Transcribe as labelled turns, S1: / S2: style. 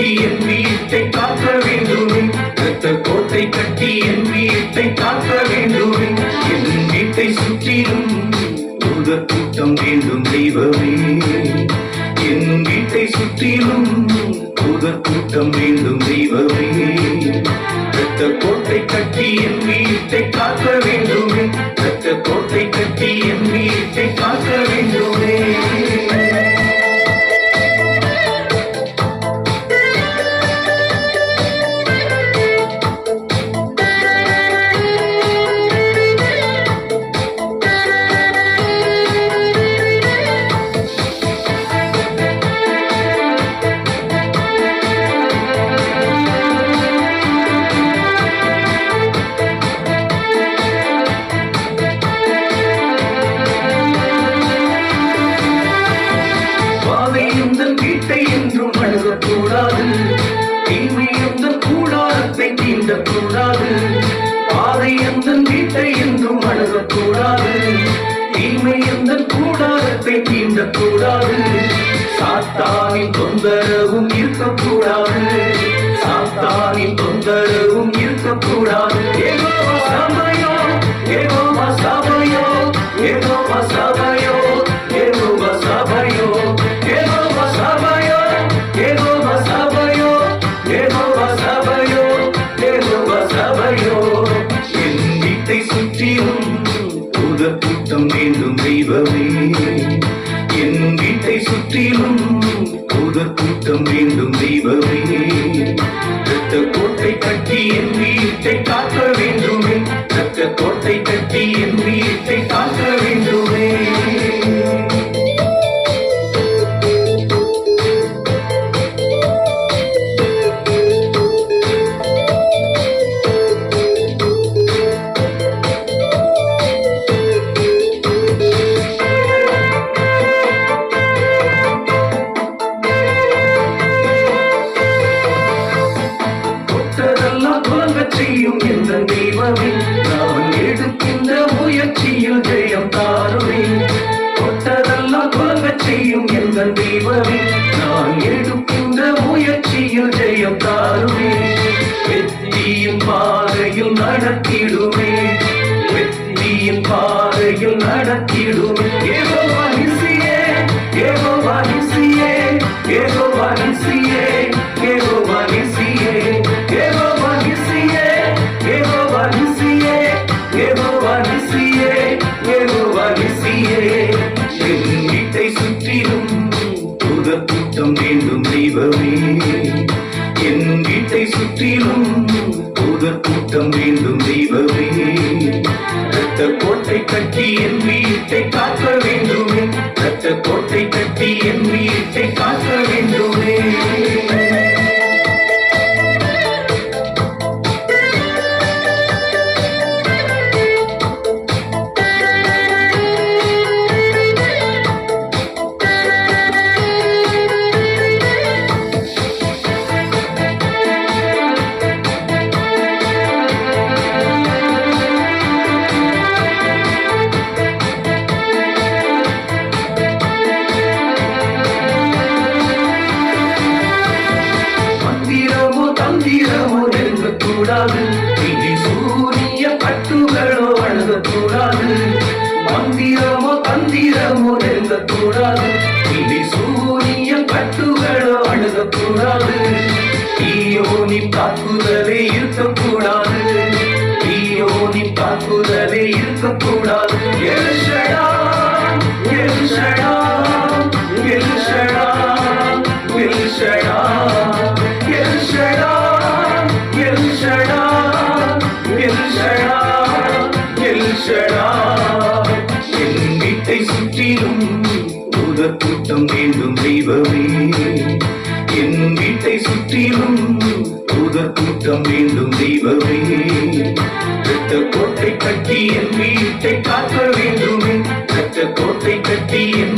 S1: கட்டி என் வீட்டை காக்க வேண்டுமே, இரத்த கோட்டை கட்டி என் வீட்டை காக்க வேண்டுமே, என் வீட்டை சுற்றிலும் தூதர் கூட்டம் வேண்டும் தெய்வமே, என் வீட்டை சுற்றிலும் தூதர் கூட்டம் வேண்டும் தெய்வமே, இரத்த கோட்டை கட்டி என் வீட்டை காக்க வேண்டுமே, இரத்த கோட்டை கட்டி என் வீட்டை காக்க வேண்டுமே. வீட்டை என்றும் அணுகக்கூடாது, தீமை எந்த கூடாரத்தை தீண்டக்கூடாது, பாதை எந்த வீட்டை என்றும் அணுகக்கூடாது, தீமை எந்த கூடாரத்தை தீண்டக்கூடாது, சாத்தானின் தொந்தரவும் இருக்கக்கூடாது, சாத்தானின் தொந்தரவும் இருக்கக்கூடாது. யெகோவா சபையோ, யெகோவா சபையோ, யெகோவா சபையோ, யெகோவா சபையோ, யெகோவா சபையோ, யெகோவா சபையோ, யெகோவா சபையோ, யெகோவா சபையோ. என் வீட்டை சுற்றிலும் தூதர் கூட்டம் வேண்டும் தெய்வமே, என் வீட்டை சுற்றிலும் தூதர் கூட்டம் வேண்டும் தெய்வமே, இரத்த கோட்டை கட்டி என் வீட்டை காக்க வேண்டுமே, இரத்த கோட்டை கட்டி என் வீட்டை காக்க வேண்டுமே. செய்யும் எந்த தெய்வமே, நான் எடுக்கின்ற முயற்சியில் ஜெயம் தாருமே, தொட்டதெல்லாம் துலங்க செய்யும் எந்த தெய்வமே, நான் எடுக்கின்ற முயற்சியில் ஜெயம் தாருமே, வெற்றியின் பாதையில் நடத்திடுமே, வெற்றியின் பாதையில் நடத்திடுமே. யெகோவா நிசியே, யெகோவா நிசியே, யெகோவா நிசியே, யெகோவா நிசியே, யெகோவா நிசியே, யெகோவா நிசியே, யெகோவா நிசியே, யெகோவா நிசியே. என் வீட்டை சுற்றிலும் தூதர் கூட்டம் வேண்டும் தெய்வமே, என் வீட்டை சுற்றிலும் தூதர் கூட்டம் வேண்டும் தெய்வமே, இரத்த கோட்டை கட்டி என் வீட்டை காக்க வேண்டுமே, இரத்த கோட்டை கட்டி என் வீட்டை காக்க வேண்டுமே. தந்திரமோ எழுதக்கூடாது, இனி சூரிய கட்டுகளோ அழுகக்கூடாது, மந்திரமோ தந்திரமோ எழுதக்கூடாது, இனி சூரிய கட்டுகளோ அழுகக்கூடாது, தீயோனி தாக்குதலே இருக்கக்கூடாது, தீயோனி தாக்குதலே இருக்கக்கூடாது. El Shaddai, El Shaddai, El Shaddai, El Shaddai, El Shaddai, El Shaddai, El Shaddai, El Shaddai. என் வீட்டை சுற்றிலும் தூதர் கூட்டம் வேண்டும் தெய்வமே, என் வீட்டை சுற்றிலும் தூதர் கூட்டம் வேண்டும் தெய்வமே, இரத்த கோட்டை கட்டி என் வீட்டை காக்க வேண்டுமே, இரத்த கோட்டை கட்டி என்